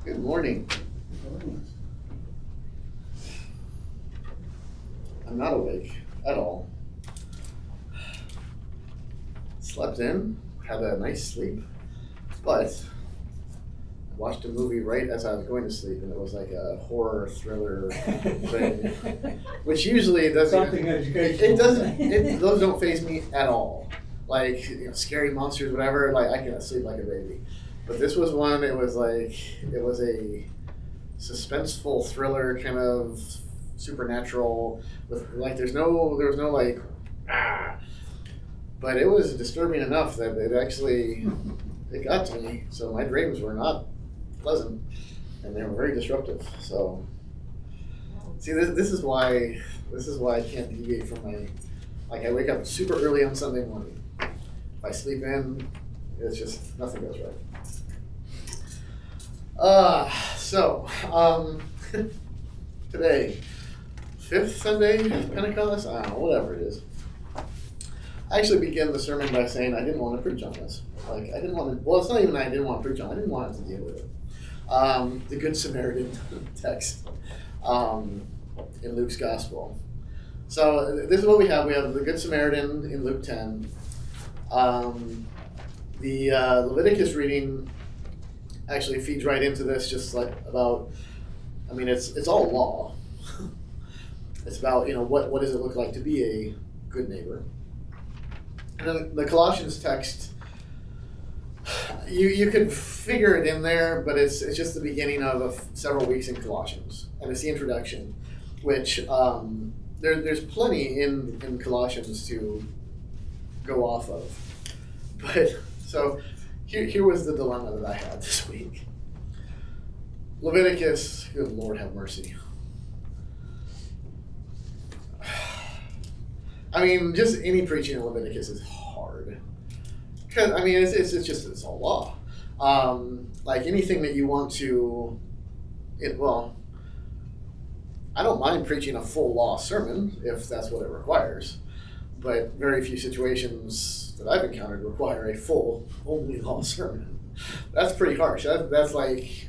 Good morning. I'm not awake at all. Slept in, had a nice sleep, but I watched a movie right as I was going to sleep, and it was like a horror thriller thing, which usually it doesn't. Something educational. It doesn't. Those don't faze me at all. Like scary monsters, whatever. Like I can sleep like a baby. But this was one. It was a suspenseful thriller, kind of supernatural. With there was no like but it was disturbing enough that it got to me. So my dreams were not pleasant, and they were very disruptive. So see, this is why I can't deviate from my I wake up super early on Sunday morning. If I sleep in, it's just nothing goes right. Today, 5th Sunday of Pentecost, I don't know, whatever it is. I actually began the sermon by saying I didn't want to preach on this. Like, I didn't want to, well, it's not even I didn't want to preach on it, I didn't want to deal with it. The Good Samaritan text in Luke's Gospel. So this is what we have. We have the Good Samaritan in Luke 10. The Leviticus reading actually feeds right into this, just like about, I mean, it's all law. It's about, what does it look like to be a good neighbor. And then the Colossians text, you could figure it in there, but it's just the beginning of several weeks in Colossians, and it's the introduction, which there's plenty in Colossians to go off of. But so here was the dilemma that I had this week. Leviticus, good Lord have mercy. I mean, just any preaching in Leviticus is hard. Because, I mean, it's all law. Like anything that you want to, I don't mind preaching a full law sermon if that's what it requires. But very few situations that I've encountered require a full, only law sermon. That's pretty harsh. That's like,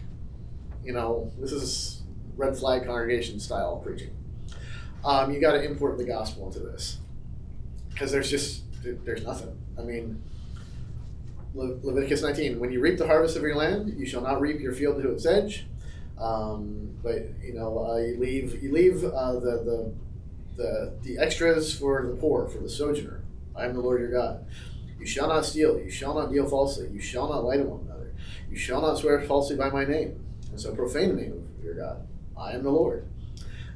this is red flag congregation style preaching. You got to import the gospel into this. Because there's nothing. I mean, Leviticus 19, when you reap the harvest of your land, you shall not reap your field to its edge. But you leave the extras for the poor, for the sojourner. I am the Lord your God. You shall not steal. You shall not deal falsely. You shall not lie to one another. You shall not swear falsely by my name, and so profane the name of your God. I am the Lord.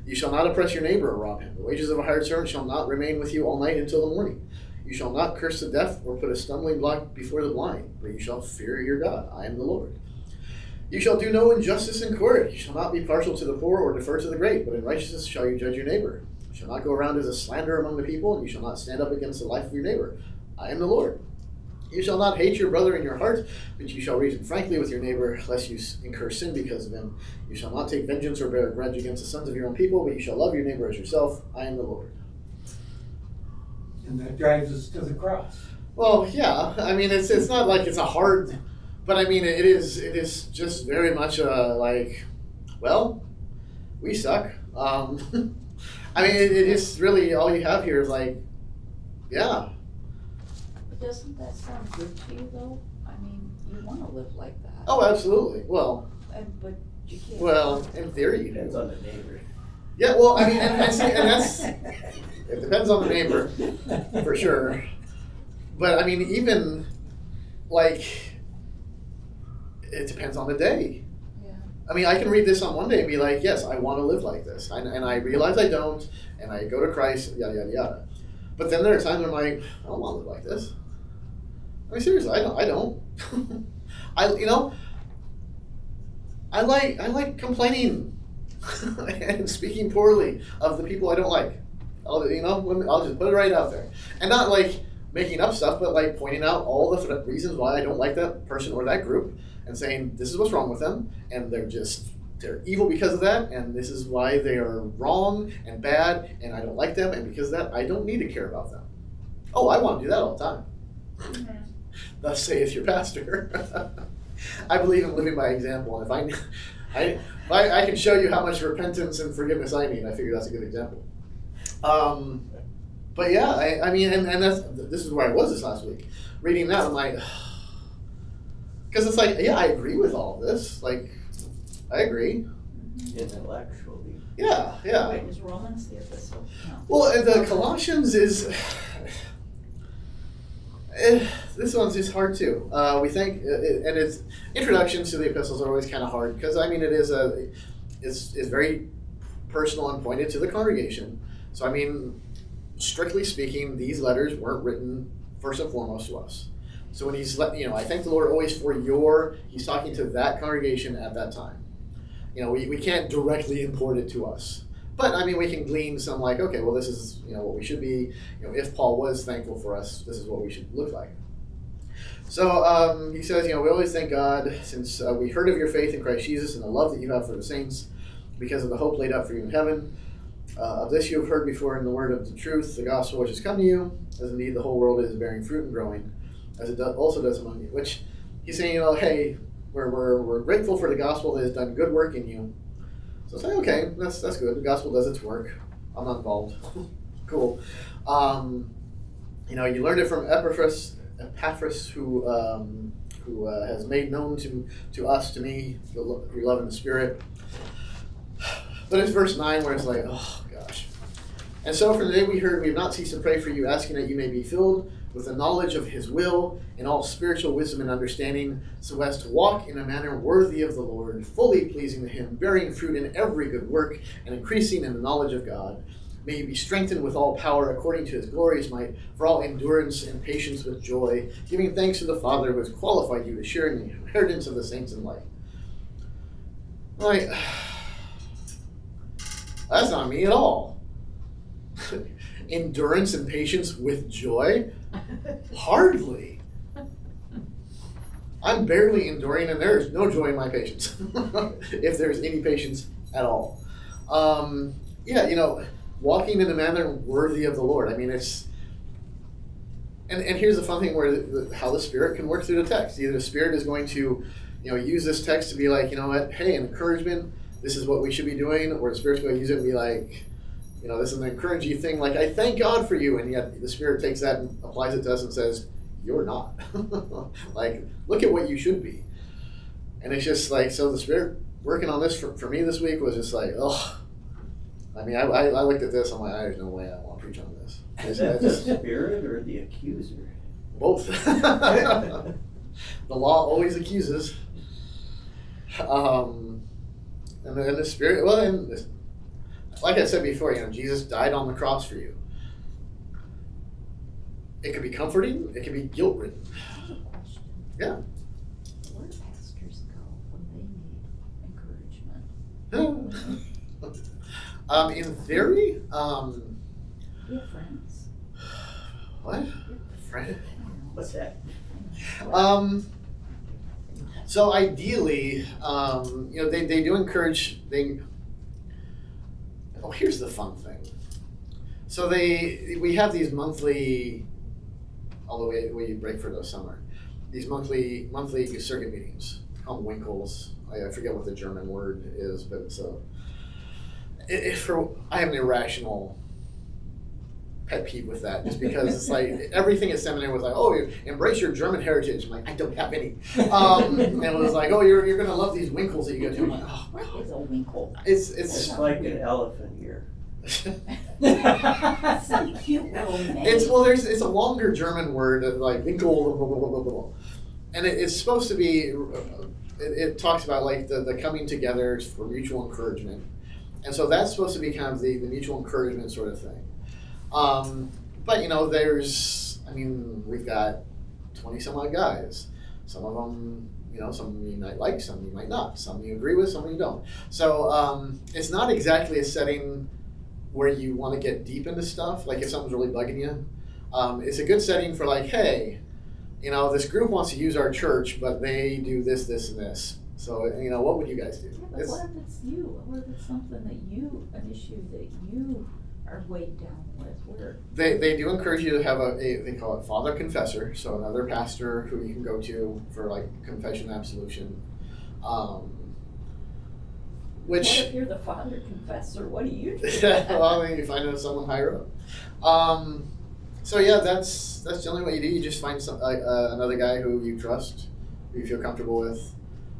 You shall not oppress your neighbor or rob him. The wages of a hired servant shall not remain with you all night until the morning. You shall not curse the deaf or put a stumbling block before the blind, but you shall fear your God. I am the Lord. You shall do no injustice in court. You shall not be partial to the poor or defer to the great, but in righteousness shall you judge your neighbor. You shall not go around as a slanderer among the people, and you shall not stand up against the life of your neighbor. I am the Lord. You shall not hate your brother in your heart, but you shall reason frankly with your neighbor, lest you incur sin because of him. You shall not take vengeance or bear a grudge against the sons of your own people, but you shall love your neighbor as yourself. I am the Lord. And that drives us to the cross. Well, yeah. I mean, it's not like it's a hard, but I mean, it is just very much we suck. I mean, it is really all you have here is yeah. Doesn't that sound good to you though? I mean, you want to live like that. Oh, absolutely. Well, But you can't. well, in theory, you Depends do. on the neighbor. Yeah, well, I mean, and that's it depends on the neighbor for sure. But I mean, even it depends on the day. Yeah. I mean, I can read this on one day and be like, yes, I want to live like this, and I realize I don't, and I go to Christ, yada yada yada. But then there are times when I'm like, I don't want to live like this. I mean, seriously, I don't. I like complaining and speaking poorly of the people I don't like. I'll just put it right out there, and not making up stuff, but pointing out all the reasons why I don't like that person or that group, and saying this is what's wrong with them, and they're evil because of that, and this is why they are wrong and bad, and I don't like them, and because of that, I don't need to care about them. Oh, I want to do that all the time. Thus saith your pastor. I believe in living by example, and if I can show you how much repentance and forgiveness I need, I figure that's a good example. But yeah, I mean, and this is where I was this last week. Reading that, I'm like, because it's like, yeah, I agree with all this. Like, I agree. Intellectually. Yeah, yeah. Wait, is Romans the epistle? No. Well, the Colossians is. This one's just hard too. We think, and it's introductions to the epistles are always kind of hard because I mean it is it's very personal and pointed to the congregation. So I mean, strictly speaking, these letters weren't written first and foremost to us. So when he's I thank the Lord always for he's talking to that congregation at that time. We can't directly import it to us. But I mean, we can glean some like, okay, well, this is what we should be. If Paul was thankful for us, this is what we should look like. So he says, we always thank God since we heard of your faith in Christ Jesus and the love that you have for the saints, because of the hope laid up for you in heaven. Of this you have heard before in the word of the truth, the gospel which has come to you, as indeed the whole world is bearing fruit and growing, as it also does among you. Which he's saying, hey, we're grateful for the gospel that has done good work in you. So it's like, okay, that's good. The gospel does its work. I'm not involved. Cool. You learned it from Epaphras, who has made known to us, to me, your love in the Spirit. But it's verse 9 where it's like, oh gosh. And so from the day we heard, we have not ceased to pray for you, asking that you may be filled with the knowledge of his will and all spiritual wisdom and understanding, so as to walk in a manner worthy of the Lord, fully pleasing to him, bearing fruit in every good work, and increasing in the knowledge of God. May you be strengthened with all power according to his glorious might, for all endurance and patience with joy, giving thanks to the Father who has qualified you to share in the inheritance of the saints in light. Like, that's not me at all. Endurance and patience with joy? Hardly. I'm barely enduring, and there is no joy in my patience, if there's any patience at all. Walking in a manner worthy of the Lord. I mean, it's... And here's the fun thing where how the Spirit can work through the text. Either the Spirit is going to, use this text to be like, hey, an encouragement, this is what we should be doing, or the Spirit's going to use it and be like, this is an encouraging thing, like, I thank God for you, and yet the Spirit takes that and applies it to us and says, you're not. Like, look at what you should be. And it's just like, so the Spirit working on this for me this week was just like, oh. I mean, I looked at this, I'm like, there's no way I want to preach on this. Is that the Spirit or the accuser? Both. The law always accuses. And then the Spirit, like I said before, Jesus died on the cross for you. It could be comforting, it could be guilt-ridden. I have a question. Yeah. Where do pastors go when they need encouragement? In theory, You have friends. what? Friend? What's that? So ideally, they do encourage. Here's the fun thing. So we have these monthly, although we break for the summer, these monthly circuit meetings called Winkles. I forget what the German word is, but it's I have an irrational pet peeve with that, just because it's like everything at seminary was like, oh, you embrace your German heritage. I'm like, I don't have any. And it was like, oh, you're gonna love these Winkles that you go to. I'm like, oh, What is a winkle? it's like an elephant here. Some cute little name. it's a longer German word like Winkel, blah, blah, blah, blah, blah. And it's supposed to be. It talks about like the coming together for mutual encouragement. And so that's supposed to be kind of the mutual encouragement sort of thing. But we've got 20 some odd guys. Some of them, some you might like, some you might not. Some you agree with, some you don't. So it's not exactly a setting where you want to get deep into stuff. Like if something's really bugging you, it's a good setting for like, hey, this group wants to use our church, but they do this, this, and this. So, what would you guys do? Yeah, but what if it's you? What if it's something an issue that you are weighed down with? Where? They do encourage you to have they call it father confessor, so another pastor who you can go to for like confession absolution. What Which, if you're the father confessor? What do you do? well, then you find out someone higher up. So yeah, that's generally what you do. You just find another guy who you trust, who you feel comfortable with.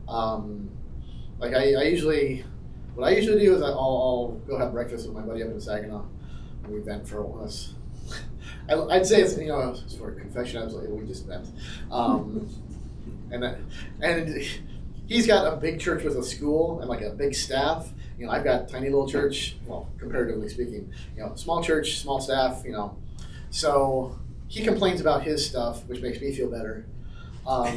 Like I usually, what I usually do is I'll go have breakfast with my buddy up in Saginaw, and we vent for once. I'd say it's it's for confession. I was like, we just vent, and he's got a big church with a school and like a big staff. I've got tiny little church. Well, comparatively speaking, small church, small staff. So he complains about his stuff, which makes me feel better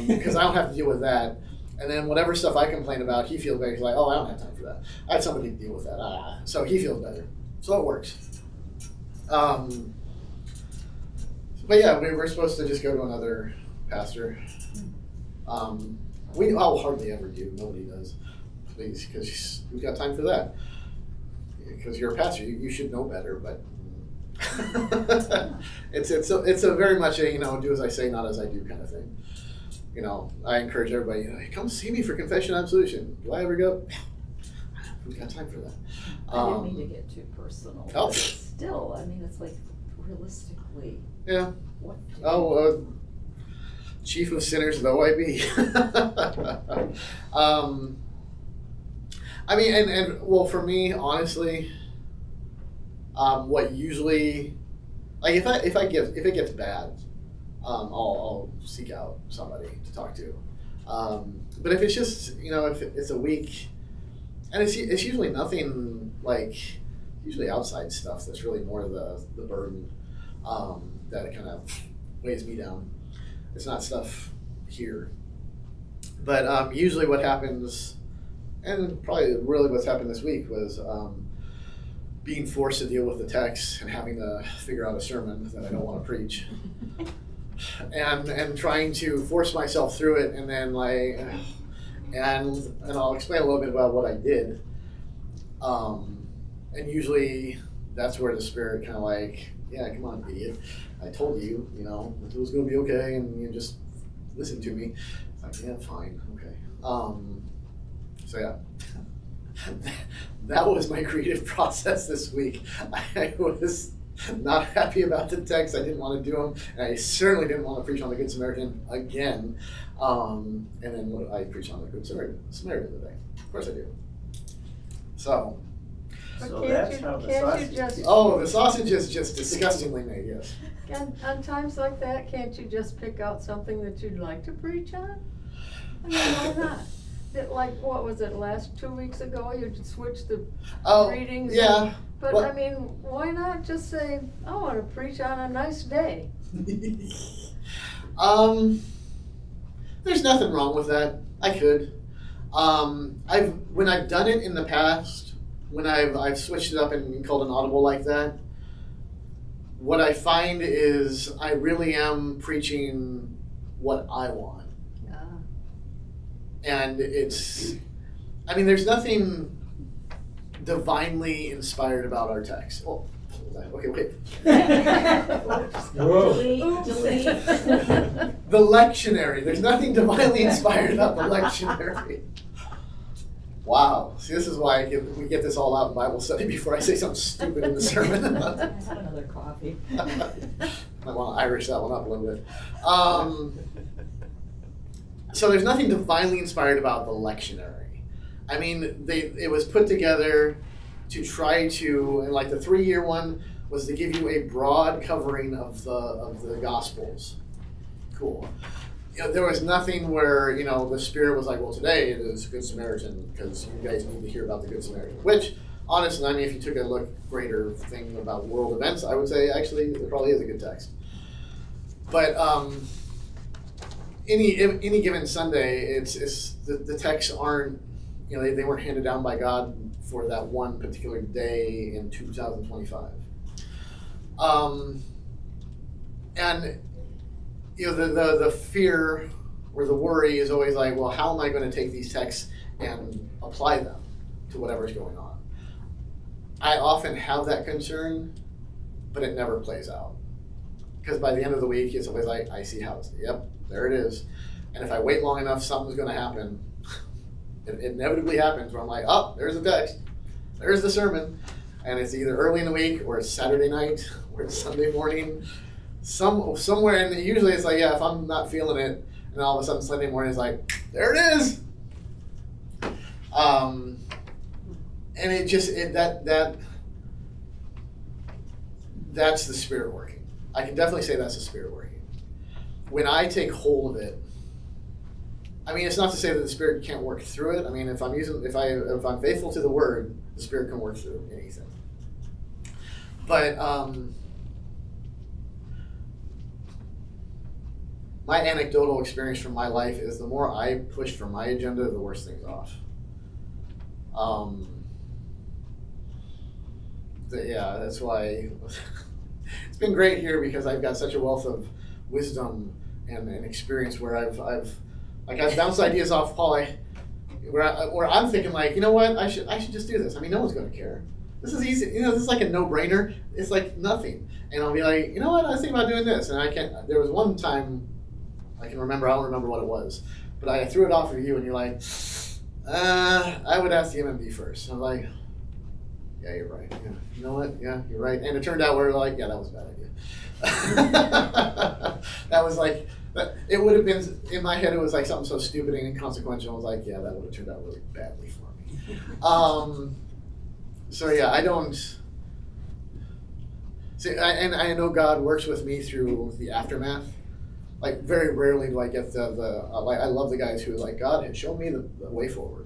because I don't have to deal with that. And then whatever stuff I complain about, he feels better. He's like, oh, I don't have time for that. I have somebody to deal with that. So he feels better. So it works. But yeah, we're supposed to just go to another pastor. I'll hardly ever do. Nobody does. Please, because who's got time for that? Because you're a pastor, you should know better. But it's a very much a do as I say, not as I do kind of thing. I encourage everybody. Hey, come see me for confession absolution. Do I ever go? Who's got time for that? I didn't mean to get too personal. Oh. But still, I mean, it's like realistically. Yeah. What? Chief of sinners though I be. I mean, and well, for me, honestly, what usually, like if it gets bad, I'll seek out somebody to talk to. But if it's just if it's a week, and it's usually nothing like usually outside stuff that's really more the burden that kind of weighs me down. It's not stuff here. But usually what happens, and probably really what's happened this week, was being forced to deal with the text and having to figure out a sermon that I don't want to preach. And trying to force myself through it, and then and I'll explain a little bit about what I did. And usually that's where the Spirit kind of like, yeah, come on, idiot. I told you, it was going to be okay, and you just listen to me. It's like, yeah, fine, okay. So yeah, that was my creative process this week. I was not happy about the text. I didn't want to do them, and I certainly didn't want to preach on the Good Samaritan again. And then what I preach on the Good Samaritan today. Of course I do. So. So that's how the sausage. Oh, the sausage is just disgustingly made. Yes. On times like that, can't you just pick out something that you'd like to preach on? I mean, why not? Like, what was it, last 2 weeks ago, you switched the readings? Yeah. But well, I mean, why not just say, I want to preach on a nice day? There's nothing wrong with that. I could. When I've done it in the past, when I've switched it up and called an audible like that, what I find is I really am preaching what I want. And there's nothing divinely inspired about our text. Oh, okay, wait. Delete. The lectionary. There's nothing divinely inspired about the lectionary. Wow. See, this is why we get this all out in Bible study before I say something stupid in the sermon. Have another coffee. I want to Irish that one up a little bit. So there's nothing divinely inspired about the lectionary. I mean, it was put together to try to, and like the 3-year one was to give you a broad covering of the Gospels. Cool. There was nothing where the Spirit was like, well, today it is Good Samaritan because you guys need to hear about the Good Samaritan. Which, honestly, I mean, if you took a greater thing about world events, I would say actually it probably is a good text. But any given Sunday, it's the texts aren't they weren't handed down by God for that one particular day in 2025. And the fear or the worry is always like, well, how am I going to take these texts and apply them to whatever's going on? I often have that concern, but it never plays out. Because by the end of the week, it's always like, I see how it's, yep, there it is. And if I wait long enough, something's going to happen. It inevitably happens where I'm like, oh, there's the text, there's the sermon. And it's either early in the week, or it's Saturday night, or it's Sunday morning. Somewhere, and usually it's like, yeah, if I'm not feeling it, and all of a sudden Sunday morning is like, there it is. And it just, that's the Spirit working. I can definitely say that's the Spirit working. When I take hold of it, I mean, it's not to say that the Spirit can't work through it. I mean, if I'm faithful to the Word, the Spirit can work through anything. But my anecdotal experience from my life is the more I push for my agenda, the worse things off. Yeah, that's why it's been great here, because I've got such a wealth of wisdom and experience where I've bounced ideas off Paul, where I'm thinking like, you know what, I should just do this. I mean, no one's going to care. This is easy. You know, this is like a no-brainer. It's like nothing. And I'll be like, you know what, I was thinking about doing this, and there was one time I can remember. I don't remember what it was, but I threw it off of you, and you're like, I would ask the MMB first. And I'm like, yeah, you're right. Yeah, you know what? Yeah, you're right. And it turned out we're like, yeah, that was a bad idea. That was like, it would have been, in my head, it was like something so stupid and inconsequential. I was like, yeah, that would have turned out really badly for me. So yeah, I don't see, and I know God works with me through the aftermath. Like, very rarely do I get like, I love the guys who are like, God had shown me the way forward.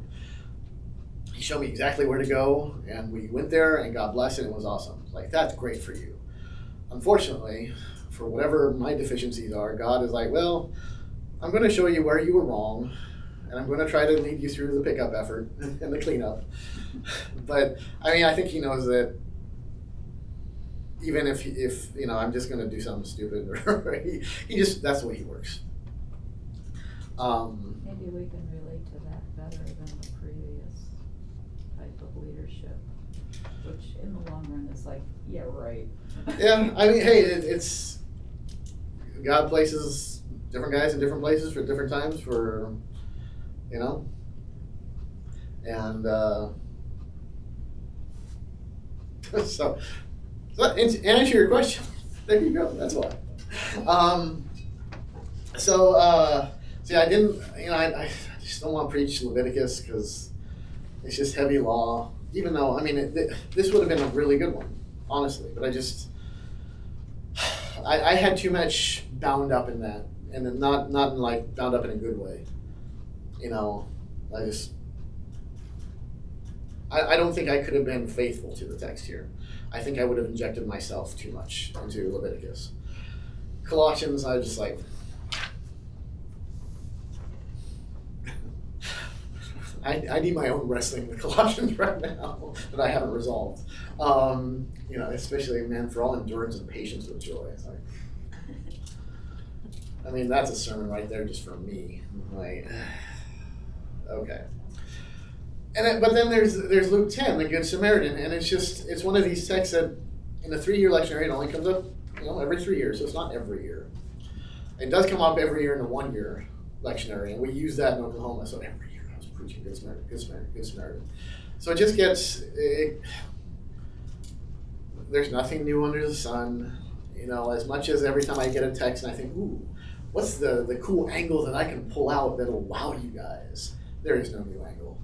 He showed me exactly where to go, and we went there, and God bless it, and it was awesome. Like, that's great for you. Unfortunately, for whatever my deficiencies are, God is like, well, I'm going to show you where you were wrong, and I'm going to try to lead you through the pickup effort and the cleanup. But, I mean, I think he knows that even if you know, I'm just going to do something stupid, or he just, that's the way he works. Maybe we can relate to that better than the previous type of leadership, which in the long run is like, yeah, right. Yeah, I mean, hey, it's God places different guys in different places for different times, for, you know, and so to answer your question, there you go. That's why. So I didn't, you know, I just don't want to preach Leviticus because it's just heavy law. Even though, I mean, this would have been a really good one, honestly. But I had too much bound up in that, and not like bound up in a good way. You know, I don't think I could have been faithful to the text here. I think I would have injected myself too much into Leviticus. Colossians, I was just like, I need my own wrestling with Colossians right now that I haven't resolved. You know, especially, man, for all endurance and patience with joy. It's like, I mean, that's a sermon right there just for me. Like, okay. But then there's Luke 10, the Good Samaritan, and it's one of these texts that in the 3-year lectionary it only comes up, you know, every 3 years, so it's not every year. It does come up every year in the 1-year lectionary, and we use that in Oklahoma, so every year I was preaching Good Samaritan. So it just gets, there's nothing new under the sun, you know, as much as every time I get a text and I think, ooh, what's the cool angle that I can pull out that'll wow you guys? There is no new angle.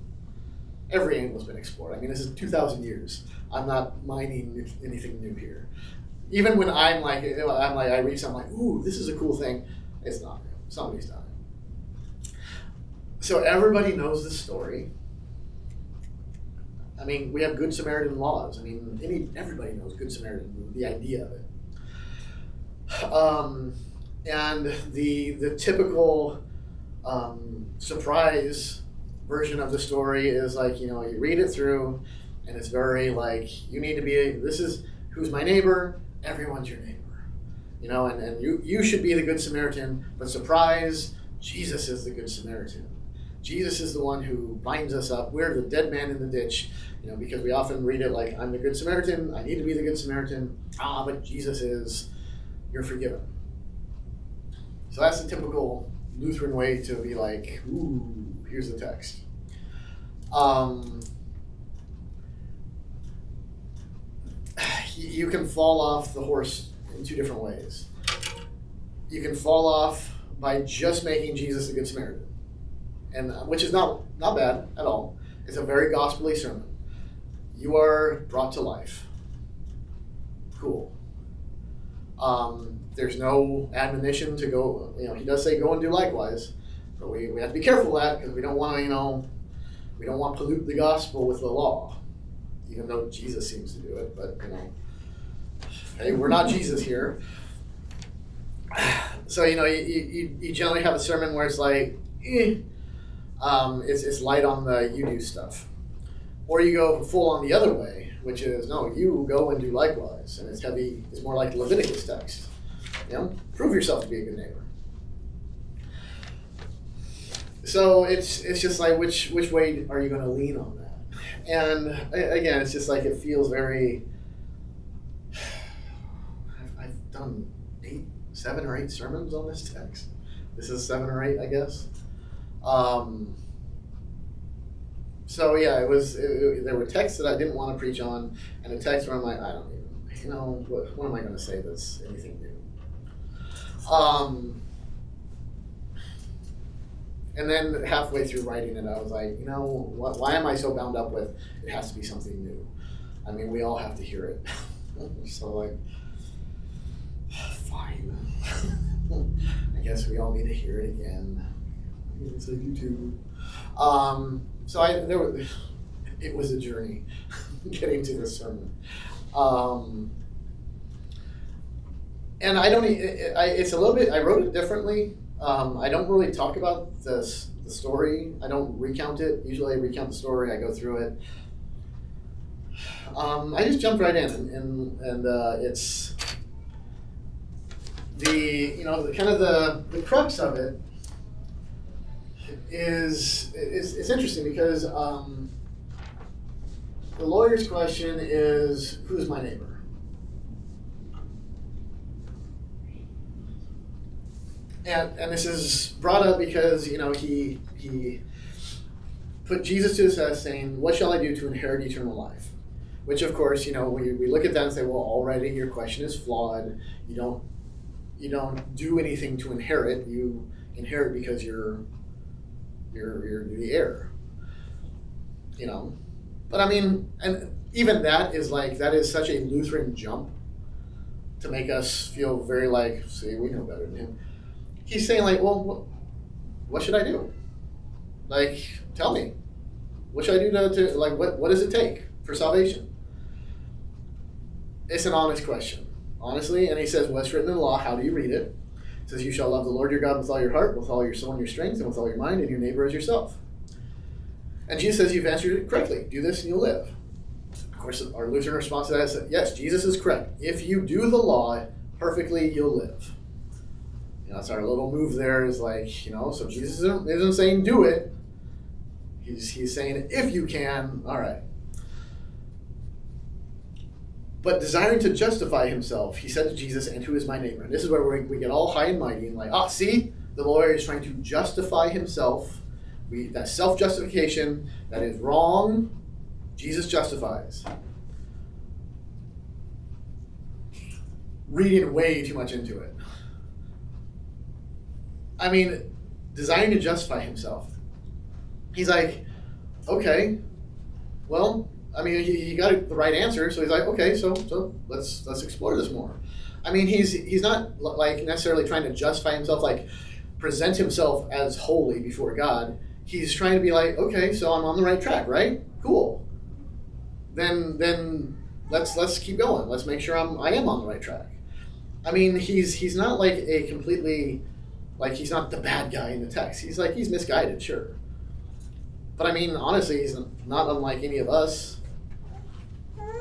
Every angle's been explored. I mean, this is 2,000 years. I'm not mining anything new here. Even when I read something like, ooh, this is a cool thing, it's not real. Somebody's done it. So everybody knows the story. I mean, we have Good Samaritan laws. I mean, everybody knows Good Samaritan, the idea of it. And the typical surprise version of the story is like, you know, you read it through and it's very like, you need to be, this is who's my neighbor, everyone's your neighbor, you know, and you should be the Good Samaritan, but surprise, Jesus is the Good Samaritan. Jesus is the one who binds us up. We're the dead man in the ditch, because we often read it like, I'm the Good Samaritan, I need to be the Good Samaritan. But Jesus is, you're forgiven. So that's the typical Lutheran way to be like, ooh, here's the text. You can fall off the horse in two different ways. You can fall off by just making Jesus the Good Samaritan, and which is not bad at all. It's a very gospel-y sermon. You are brought to life. Cool. There's no admonition to go, he does say go and do likewise, but we have to be careful of that because we don't want to, we don't want to pollute the gospel with the law, even though Jesus seems to do it, but hey, we're not Jesus here. So, you generally have a sermon where it's like, it's light on the you do stuff. Or you go full on the other way, which is, no, you go and do likewise. And it's heavy, it's more like the Leviticus text. Prove yourself to be a good neighbor. So it's just like, which way are you going to lean on that? And again, it's just like, it feels very, I've done 7 or 8 sermons on this text. This is 7 or 8, I guess. So yeah, there were texts that I didn't want to preach on, and a text where I'm like, I don't even, what am I going to say that's anything new? And then halfway through writing it, I was like, why am I so bound up with it has to be something new? I mean, we all have to hear it. So like, fine. I guess we all need to hear it again. Yes, I do too. So it was a journey getting to this sermon. And it's a little bit, I wrote it differently. I don't really talk about the story. I don't recount it. Usually I recount the story, I go through it. I just jumped right in, and it's the crux of it is it's interesting because the lawyer's question is, who's my neighbor? And this is brought up because he put Jesus to the test, saying, "What shall I do to inherit eternal life?" Which, of course, we look at that and say, "Well, already your question is flawed. You don't do anything to inherit. You inherit because you're the heir." But I mean, and even that is such a Lutheran jump to make us feel very like, see, we know better than him. He's saying like, well, what should I do? Like, tell me, what should I do to what does it take for salvation? It's an honest question, honestly. And he says, what's written in the law? How do you read it? It says, you shall love the Lord your God with all your heart, with all your soul and your strength, and with all your mind, and your neighbor as yourself. And Jesus says, you've answered it correctly. Do this and you'll live. Of course, our Lutheran response to that is, yes, Jesus is correct. If you do the law perfectly, you'll live. That's our little move there is like, so Jesus isn't saying do it. He's saying if you can, all right. But desiring to justify himself, he said to Jesus, and who is my neighbor? And this is where we get all high and mighty and like, see, the lawyer is trying to justify himself. That self-justification, that is wrong, Jesus justifies. Reading way too much into it. I mean, desiring to justify himself. He's like, okay, well, I mean, he got the right answer, so he's like, okay, so let's explore this more. I mean, he's not like necessarily trying to justify himself, like present himself as holy before God. He's trying to be like, okay, so I'm on the right track, right? Cool. Then let's keep going. Let's make sure I am on the right track. I mean, he's not like a completely, like he's not the bad guy in the text. He's misguided, sure. But I mean, honestly, he's not unlike any of us.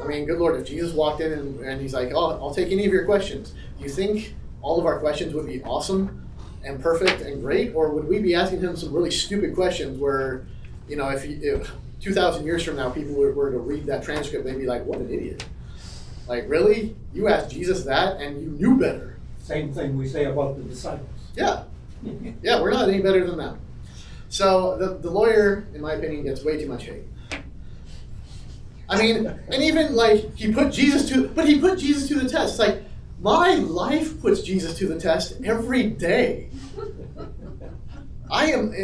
I mean, good Lord, if Jesus walked in and he's like, oh, I'll take any of your questions. Do you think all of our questions would be awesome and perfect and great, or would we be asking him some really stupid questions where, if 2,000 years from now people were to read that transcript, they'd be like, what an idiot. Like, really? You asked Jesus that and you knew better. Same thing we say about the disciples. Yeah. Yeah, we're not any better than them. So the lawyer, in my opinion, gets way too much hate. I mean, and even like he put Jesus to the test. It's like, my life puts Jesus to the test every day. I am,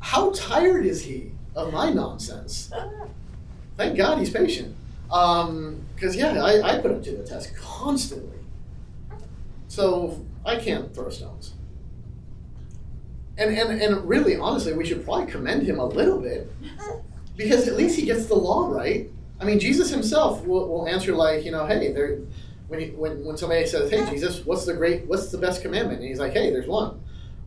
how tired is he of my nonsense? Thank God he's patient. Because I put him to the test constantly. So I can't throw stones. And really, honestly, we should probably commend him a little bit, because at least he gets the law right. I mean, Jesus himself will answer like, hey, when somebody says, hey, Jesus, what's the best commandment? And he's like, hey, there's one.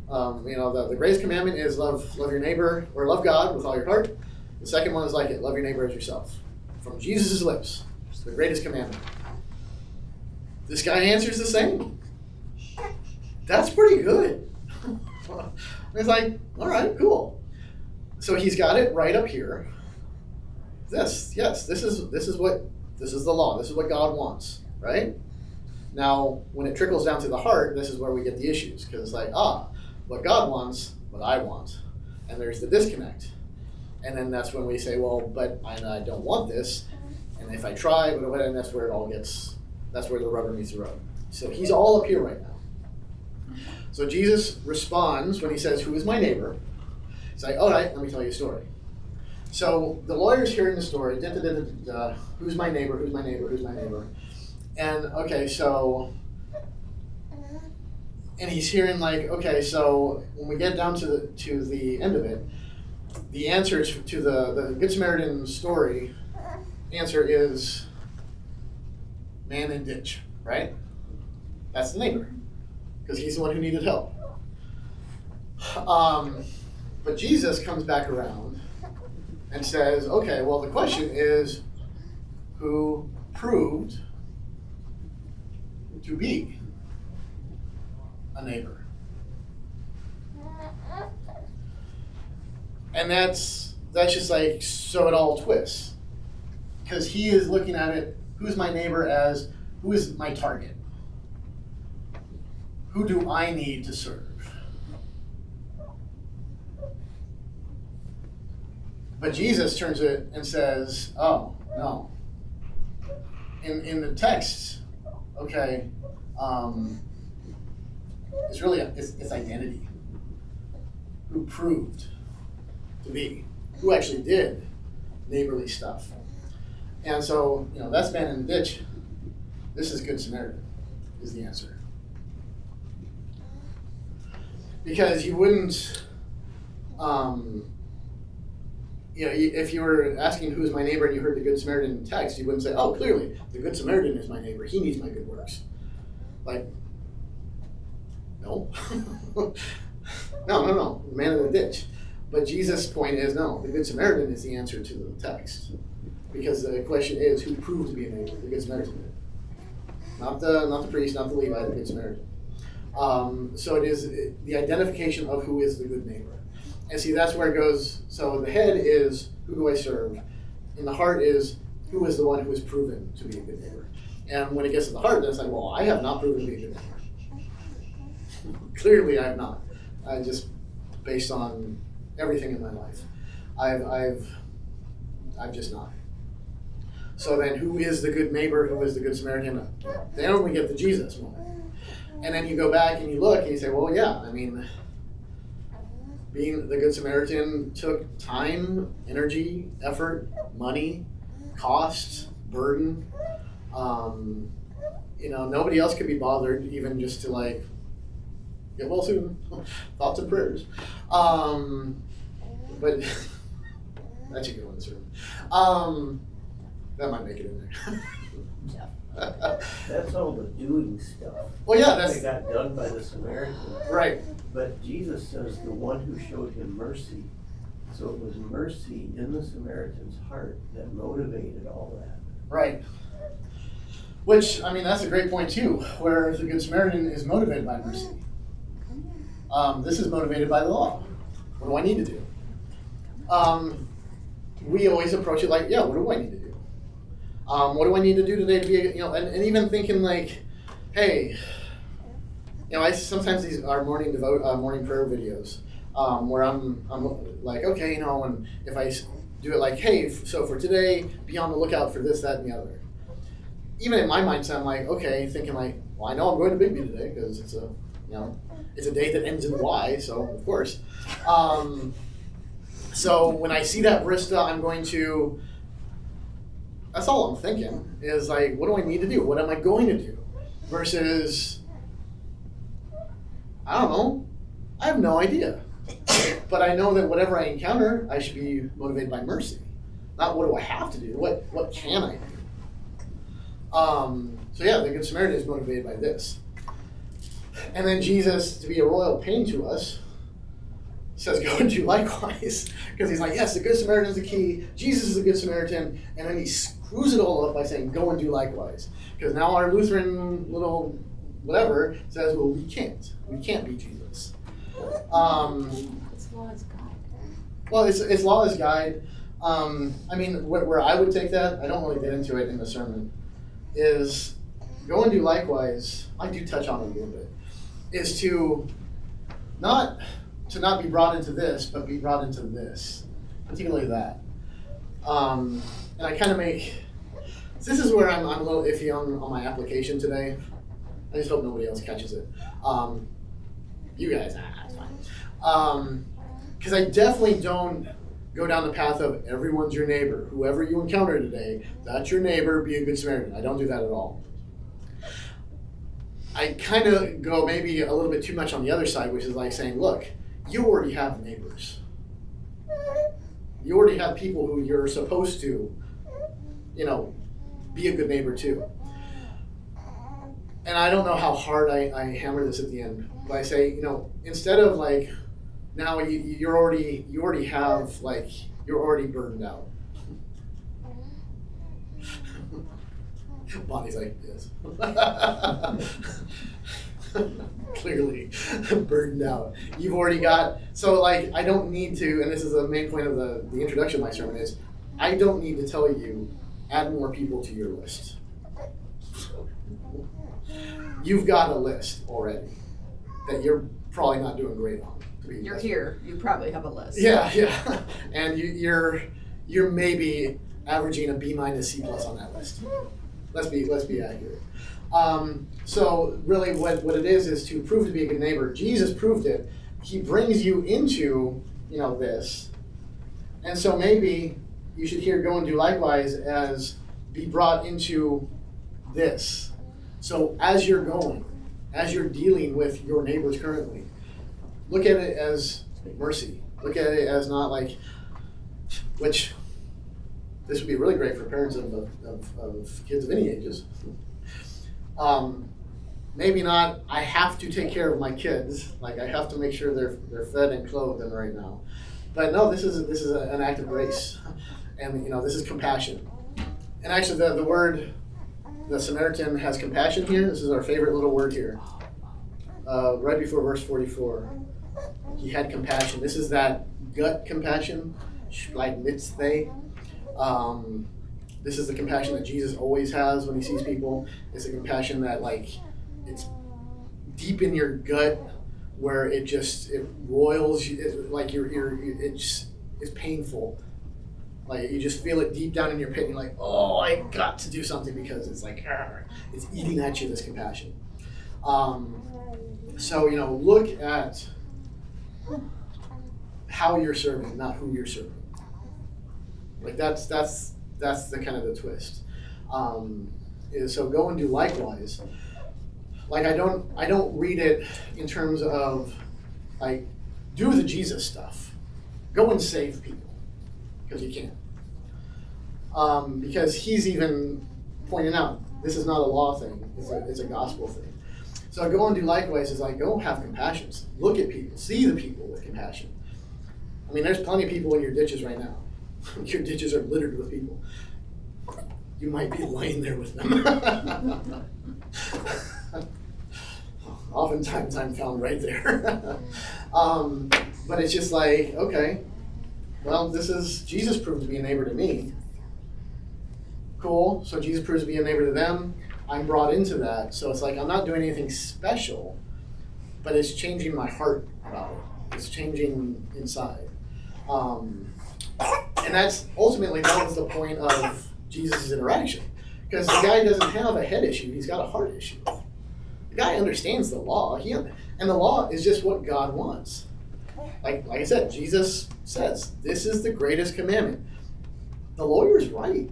The greatest commandment is love your neighbor, or love God with all your heart. The second one is like it, love your neighbor as yourself. From Jesus' lips, it's the greatest commandment. This guy answers the same. That's pretty good. It's like, all right, cool. So he's got it right up here. This is the law. This is what God wants, right? Now, when it trickles down to the heart, this is where we get the issues, because it's like, what God wants, what I want, and there's the disconnect. And then that's when we say, well, but I don't want this, and if I try, and that's where that's where the rubber meets the road. So he's all up here right now. So Jesus responds when he says, who is my neighbor? He's like, all right, let me tell you a story. So the lawyer's hearing the story, who's my neighbor, who's my neighbor, who's my neighbor? And okay, so, and he's hearing like, okay, so when we get down to the end of it, the answer to the Good Samaritan story answer is man in ditch, right? That's the neighbor, because he's the one who needed help. But Jesus comes back around and says, okay, well, the question is, who proved to be a neighbor? And that's just like, so it all twists. Because he is looking at it, who's my neighbor, as who is my target? Who do I need to serve? But Jesus turns it and says, oh, no. In the text, okay, it's really, it's identity. Who proved to be, who actually did neighborly stuff. And so, that's man in the ditch. This is Good Samaritan, is the answer. Because you wouldn't, if you were asking who's my neighbor and you heard the Good Samaritan text, you wouldn't say, oh, clearly, the Good Samaritan is my neighbor. He needs my good works. Like, no. No. The man in the ditch. But Jesus' point is, no, the Good Samaritan is the answer to the text. Because the question is, who proved to be a neighbor? The Good Samaritan did. Not the priest, not the Levite, the Good Samaritan. So it is the identification of who is the good neighbor. And see, that's where it goes. So the head is, who do I serve? And the heart is, who is the one who is proven to be a good neighbor? And when it gets to the heart, then it's like, well, I have not proven to be a good neighbor. Clearly, I have not. I just, based on everything in my life, I've just not. So then, who is the good neighbor? Who is the Good Samaritan? Then we get the Jesus moment. And then you go back and you look and you say, well, yeah, I mean, being the Good Samaritan took time, energy, effort, money, cost, burden. Nobody else could be bothered even just to like, get well soon, thoughts and prayers. But that should go in this room. That might make it in there. That's all the doing stuff. Well, yeah, They got done by the Samaritan. right. But Jesus says the one who showed him mercy. So it was mercy in the Samaritan's heart that motivated all that. Right. Which, I mean, that's a great point too, where the Good Samaritan is motivated by mercy. This is motivated by the law. What do I need to do? We always approach it like, yeah, what do I need to do? What do I need to do today to be, and even thinking like, hey, I sometimes these are morning prayer videos where I'm like, okay, and if I do it like, hey, so for today, be on the lookout for this, that, and the other. Even in my mindset, I'm like, okay, thinking like, well, I know I'm going to Bigby today because it's a, it's a day that ends in Y, so of course. So when I see that barista, I'm going to. That's all I'm thinking is like, what do I need to do? What am I going to do? Versus, I don't know. I have no idea. But I know that whatever I encounter, I should be motivated by mercy. Not what do I have to do? What can I do? So yeah, the Good Samaritan is motivated by this. And then Jesus, to be a royal pain to us, says go and do likewise. Because he's like, yes, the Good Samaritan is the key. Jesus is the Good Samaritan. And then he screws it all up by saying go and do likewise. Because now our Lutheran little whatever says, well, we can't. We can't be Jesus. It's law as guide. Well, it's law as guide. I mean, where I would take that, I don't really get into it in the sermon, is go and do likewise. I do touch on it a little bit. Is to not be brought into this, but be brought into this, particularly that. And I kind of make. This is where I'm a little iffy on my application today. I just hope nobody else catches it. You guys, it's fine. Because I definitely don't go down the path of everyone's your neighbor. Whoever you encounter today, that's your neighbor, be a Good Samaritan. I don't do that at all. I kind of go maybe a little bit too much on the other side, which is like saying, look, you already have neighbors. You already have people who you're supposed to, be a good neighbor to. And I don't know how hard I hammer this at the end, but I say, instead of like, now you're already burdened out. Bonnie's like this. Clearly burdened out. You've already got, so like I don't need to, and this is the main point of the introduction of my sermon is, I don't need to tell you, add more people to your list. You've got a list already that you're probably not doing great on. You're here, you probably have a list. Yeah. And you're maybe averaging a B- C+ on that list. Let's be accurate. So really what it is to prove to be a good neighbor. Jesus proved it. He brings you into, this. And so maybe you should hear go and do likewise as be brought into this. So as you're going, as you're dealing with your neighbors currently, look at it as mercy. Look at it as not like, which this would be really great for parents of kids of any ages. Maybe not, I have to take care of my kids, like I have to make sure they're fed and clothed and right now. But no, this is an act of grace. And this is compassion. And actually the word, the Samaritan has compassion here. This is our favorite little word here. Right before verse 44. He had compassion. This is that gut compassion, Schleidmitzvah. This is the compassion that Jesus always has when he sees people. It's a compassion that it's deep in your gut, where it roils you, it's painful. Like you just feel it deep down in your pit, and you're like, oh, I got to do something because it's like, it's eating at you, this compassion. So look at how you're serving, not who you're serving. Like that's the kind of the twist. So go and do likewise. Like I don't read it in terms of like do the Jesus stuff. Go and save people because you can. Because he's even pointing out this is not a law thing; it's a gospel thing. So go and do likewise is like go have compassion. Look at people, see the people with compassion. I mean, there's plenty of people in your ditches right now. Your ditches are littered with people. You might be laying there with them. oftentimes I'm found right there. But it's just like, okay, well, this is, Jesus proved to be a neighbor to me. Cool, so Jesus proves to be a neighbor to them. I'm brought into that, so it's like I'm not doing anything special, but it's changing my heart about it. It's changing inside. And that's ultimately, that was the point of Jesus' interaction. Because the guy doesn't have a head issue, he's got a heart issue. The guy understands the law, and the law is just what God wants. Like I said, Jesus says, this is the greatest commandment. The lawyer's right.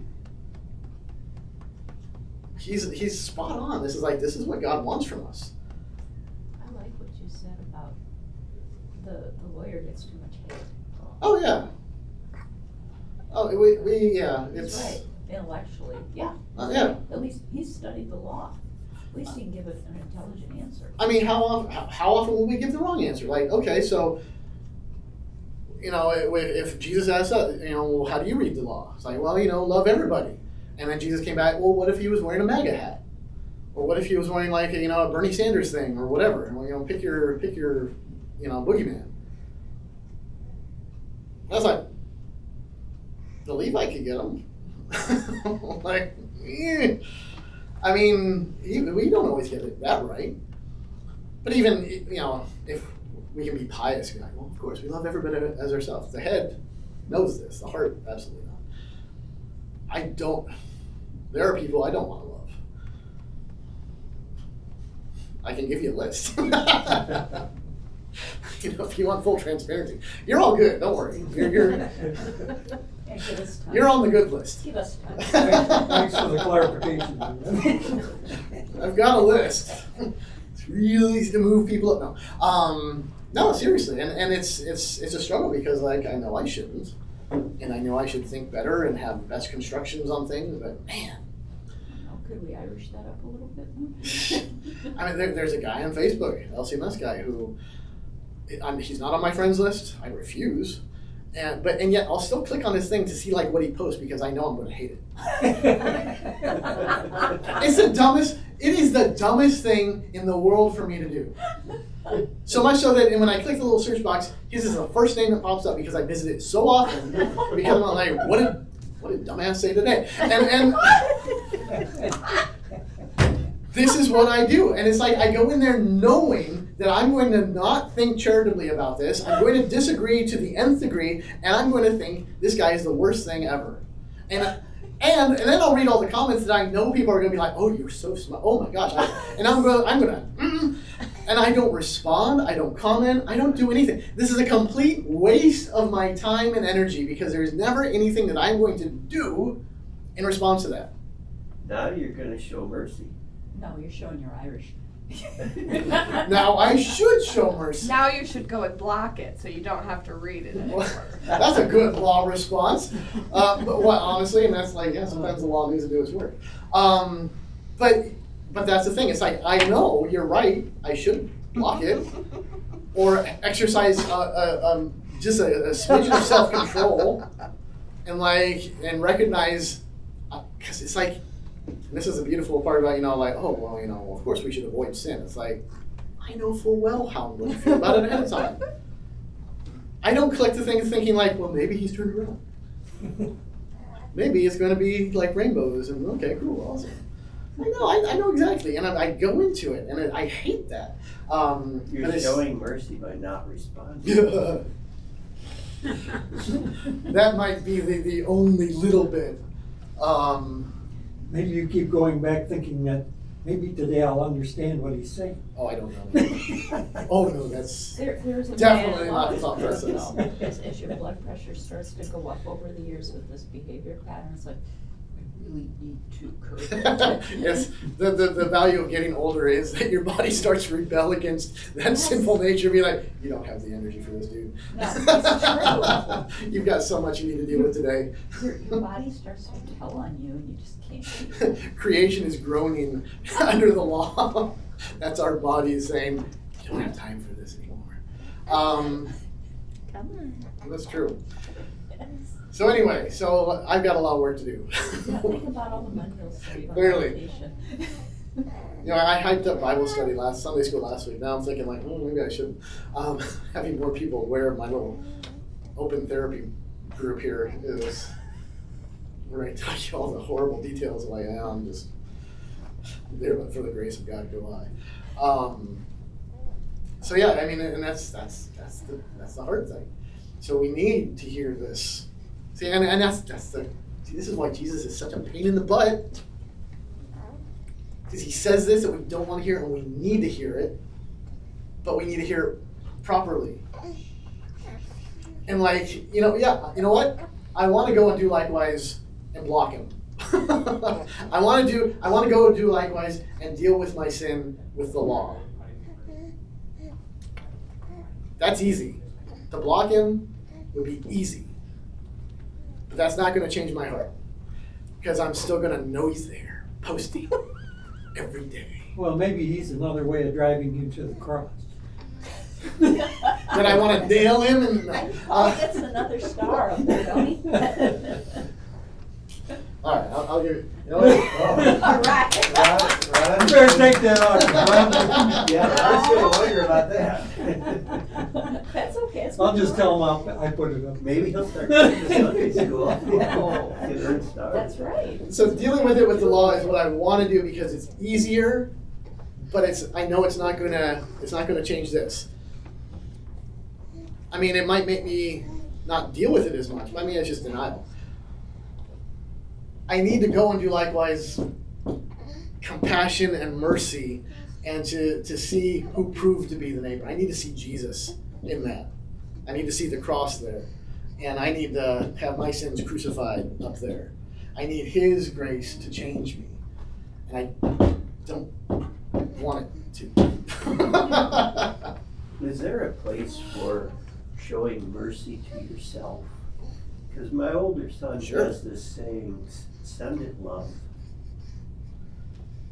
He's spot on. This is what God wants from us. I like what you said about the lawyer gets too much hate. Oh yeah. Oh, yeah. He's It's right, intellectually, yeah. yeah. At least he's studied the law. At least he can give it an intelligent answer. I mean, how often will we give the wrong answer? Like, okay, so, if Jesus asks us, well, how do you read the law? It's like, well, love everybody. And then Jesus came back, well, what if he was wearing a MAGA hat? Or what if he was wearing like a Bernie Sanders thing or whatever? And pick your boogeyman. I was like, the Levite could get him. Like, I mean, we don't always get that right. But even, if we can be pious, be like, well, of course, we love everybody as ourselves. The head knows this. The heart, absolutely not. There are people I don't want to love. I can give you a list. If you want full transparency. You're all good, don't worry. Yeah, give us time. You're on the good list. Give us time. Thanks for the clarification. I've got a list. It's really easy to move people up. No, seriously, and it's a struggle because I know I shouldn't, and I know I should think better and have best constructions on things, but man. Could we Irish that up a little bit more? I mean, there's a guy on Facebook, LCMS guy, who he's not on my friends list. I refuse, and yet I'll still click on his thing to see like what he posts because I know I'm going to hate it. It is the dumbest thing in the world for me to do. So much so that when I click the little search box, his is the first name that pops up because I visit it so often. Because I'm like, what did dumbass say today? And this is what I do. And it's like I go in there knowing that I'm going to not think charitably about this. I'm going to disagree to the nth degree, and I'm going to think this guy is the worst thing ever. And then I'll read all the comments that I know people are going to be like, oh, you're so smart. Oh my gosh. And I'm going to, and I don't respond. I don't comment. I don't do anything. This is a complete waste of my time and energy because there's never anything that I'm going to do in response to that. Now you're going to show mercy. No, you're showing you're Irish. Now I should show mercy. Now you should go and block it so you don't have to read it anymore. That's a good law response. But honestly, and that's like, sometimes the law needs to do its work. But that's the thing. It's like, I know you're right. I should block it. Or exercise just a smidgen of self-control and recognize, because it's like, this is a beautiful part about, of course we should avoid sin. It's like, I know full well how I'm going to feel about it ahead of time. I don't click the thing thinking like, well, maybe he's turned around. Maybe it's going to be like rainbows and okay, cool, awesome. I know exactly, and I go into it, and I hate that. You're showing mercy by not responding. That might be the only little bit. Maybe you keep going back thinking that maybe today I'll understand what he's saying. Oh, I don't know. Oh no, that's There's a definitely man not the who's thought process. as your blood pressure starts to go up over the years with this behavior pattern, it's like, I really need to curb it. Yes, the value of getting older is that your body starts to rebel against that sinful nature. Be like, you don't have the energy for this, dude. No, it's true. You've got so much you need to deal with today. Your body starts to tell on you and you just can't. Creation is groaning under the law. That's our body saying, you don't have time for this anymore. Come on. That's true. So anyway, I've got a lot of work to do. Yeah, think about all the money you'll save on Clearly. vacation. You know, I hyped up Bible study Sunday school last week. Now I'm thinking like, maybe I should. Having more people aware of my little open therapy group here is where I tell you all the horrible details of like, I'm just there, but for the grace of God go I. So yeah, I mean, and that's the hard thing. So we need to hear this. See, and this is why Jesus is such a pain in the butt. Because he says this and we don't want to hear it and we need to hear it, but we need to hear it properly. And like, you know what? I want to go and do likewise and block him. I want to go and do likewise and deal with my sin with the law. That's easy. To block him would be easy. But that's not going to change my heart. Because I'm still going to know he's there, posting every day. Well, maybe he's another way of driving you to the cross. That I want to nail him and. Gets another star up there, don't he? All right, I'll give you. All right. You better take that off. Yeah, I was gonna wonder about that. That's okay. I'll just tell him I put it up. Maybe he'll start going to Sunday school. Get earned stars. That's right. So dealing with it with the law is what I want to do because it's easier, but I know it's not gonna change this. I mean, it might make me not deal with it as much. I mean, it's just denial. I need to go and do likewise compassion and mercy and to see who proved to be the neighbor. I need to see Jesus in that. I need to see the cross there. And I need to have my sins crucified up there. I need his grace to change me. And I don't want it to. Is there a place for showing mercy to yourself? Because my older son has this saying, send it love.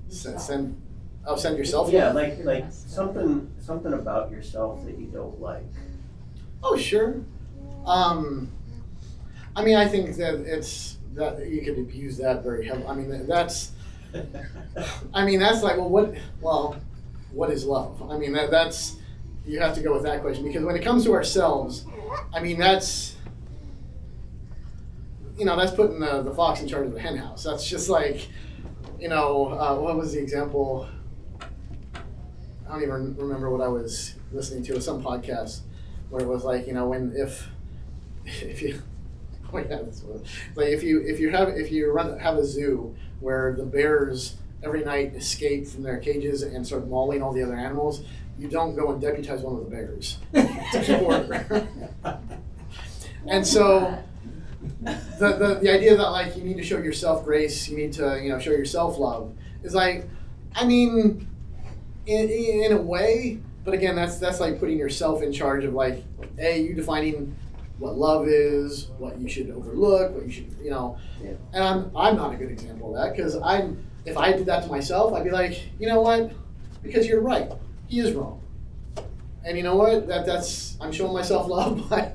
Send yourself. Yeah, like something about yourself that you don't like. Oh, sure. I mean, I think that you could abuse that very heavily. I mean, that's like, what is love? I mean, that's you have to go with that question because when it comes to ourselves, I mean, that's putting the fox in charge of the hen house. That's just like, what was the example? I don't even remember what I was listening to. Some podcast where it was like, if you have a zoo where the bears every night escape from their cages and start mauling all the other animals, you don't go and deputize one of the bears to keep order. And so the idea that like you need to show yourself grace, you need to show yourself love is like, I mean, in a way, but again, that's like putting yourself in charge of like, you defining what love is, what you should overlook, what you should, Yeah. And I'm not a good example of that because if I did that to myself, I'd be like, you know what? Because you're right, he is wrong, and you know what? That's I'm showing myself love by.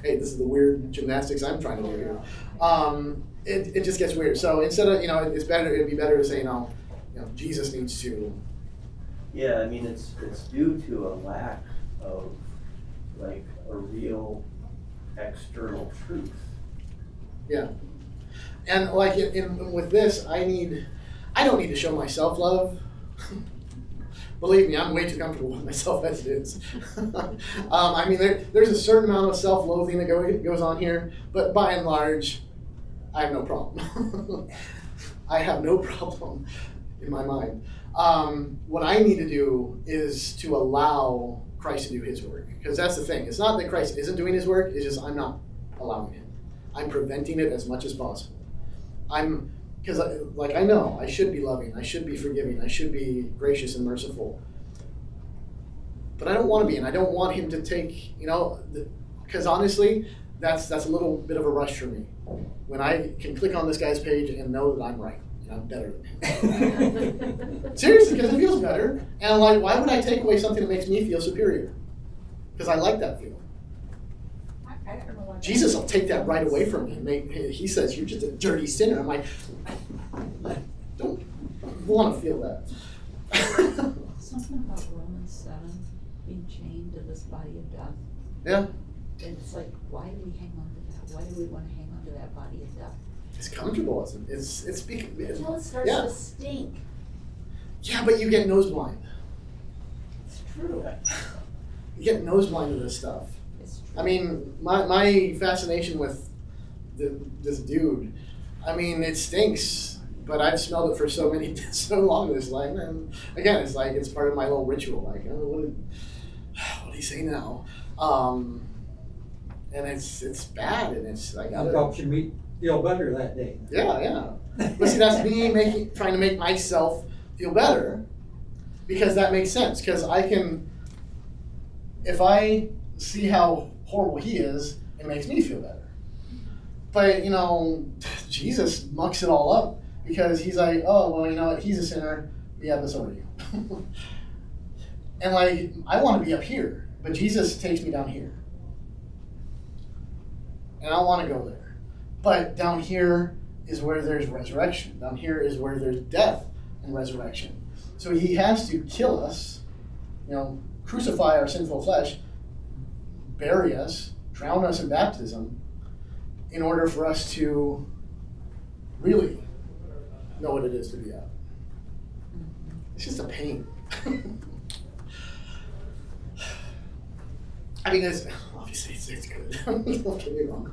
Hey, this is the weird gymnastics I'm trying to do here. It just gets weird. So instead of it'd be better to say Jesus needs to. Yeah, I mean it's due to a lack of like a real external truth. Yeah, and like with this, I don't need to show myself love. Believe me, I'm way too comfortable with myself as it is. I mean, there's a certain amount of self-loathing that goes on here, but by and large, I have no problem. I have no problem in my mind. What I need to do is to allow Christ to do his work. Because that's the thing. It's not that Christ isn't doing his work, it's just I'm not allowing him. I'm preventing it as much as possible. Because I know I should be loving, I should be forgiving, I should be gracious and merciful. But I don't want to be, and I don't want him to take, because honestly, that's a little bit of a rush for me. When I can click on this guy's page and know that I'm right, and I'm better than him. Seriously, because it feels better. And like, why would I take away something that makes me feel superior? Because I like that feeling. I don't know what Jesus will take that right away from me. He says, you're just a dirty sinner. I'm like, don't. want to feel that. Something about Romans 7, being chained to this body of death. Yeah, And it's like, why do we hang on to that? Why do we want to hang on to that body of death? it's comfortable. It's speaking. Until it starts Yeah. to stink. Yeah, but you get nose blind. It's true. You get nose blind to this stuff. It's true. I mean, my fascination with this dude, I mean, it stinks, but I've smelled it for so long. It's like, man, again, it's like it's part of my little ritual. Like, oh, what do you say now? And it's bad, and it's like, That helps you feel better that day. yeah. But see, that's me trying to make myself feel better, because that makes sense. Because I can, if I see how horrible he is, it makes me feel better. But, you know, Jesus mucks it all up, because he's like, oh, well, you know what, he's a sinner, we have this over you. And like, I want to be up here, but Jesus takes me down here. And I want to go there. But down here is where there's resurrection. Down here is where there's death and resurrection. So he has to kill us, you know, crucify our sinful flesh, bury us, drown us in baptism, in order for us to really know what it is to be out. It's just a pain. I mean, obviously it's good. Don't get me wrong,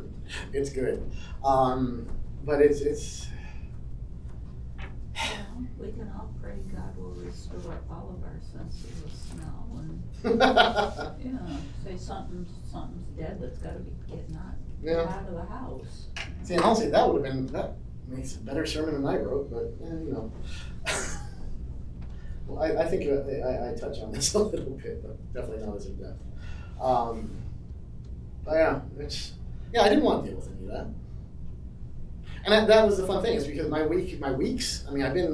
it's good. But it's We can all pray God will restore all of our senses of smell and, say something's dead that's gotta be getting Yeah. out of the house. See, and honestly, that makes a better sermon than I wrote, but you know. Well, I think I touch on this a little bit, but definitely not as in depth. But yeah, I didn't want to deal with any of that. And that was the fun thing, is because my weeks, I mean, I've been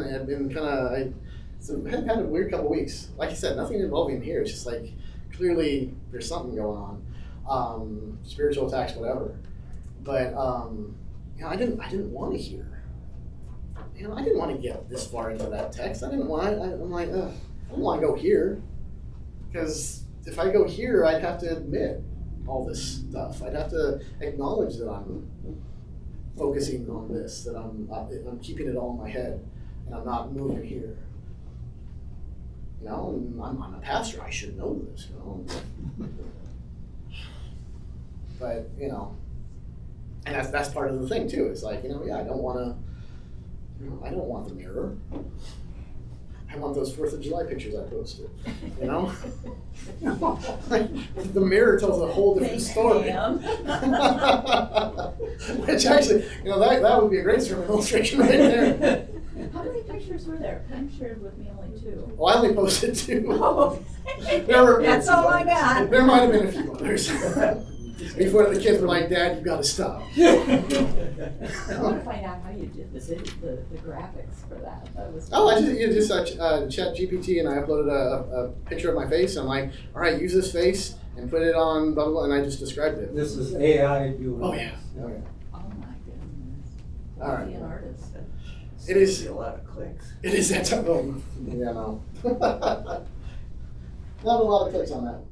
it's had a weird couple weeks. Like I said, nothing involving here. It's just like, clearly there's something going on. Spiritual attacks, whatever. But, you know, I didn't want to hear. You know, I didn't want to get this far into that text. I'm like, ugh, I don't want to go here. Because if I go here, I'd have to admit all this stuff. I'd have to acknowledge that I'm focusing on this, that I'm keeping it all in my head, and I'm not moving here. You know, and I'm a pastor. I should know this. You know, but you know, and that's part of the thing too. It's like, you know, yeah, I don't want the mirror. I want those 4th of July pictures I posted. You know, the mirror tells a whole different story. Which actually, you know, that would be a great sermon illustration right there. How many pictures were there? Pam shared with me only 2. Well, I only posted 2. Oh, There that's all I got. There might have been a few others. Before the kids were like, "Dad, you got to stop." I want to find out how you did the graphics for that. That was. Oh, I just Chat GPT, and I uploaded a picture of my face. I'm like, all right, use this face and put it on blah blah blah, and I just described it. This is AI doing Oh this. yeah. Oh yeah. Oh my goodness. All right. Be an artist. It is a lot of clicks. It is that type of. Yeah, no. Not a lot of clicks on that one.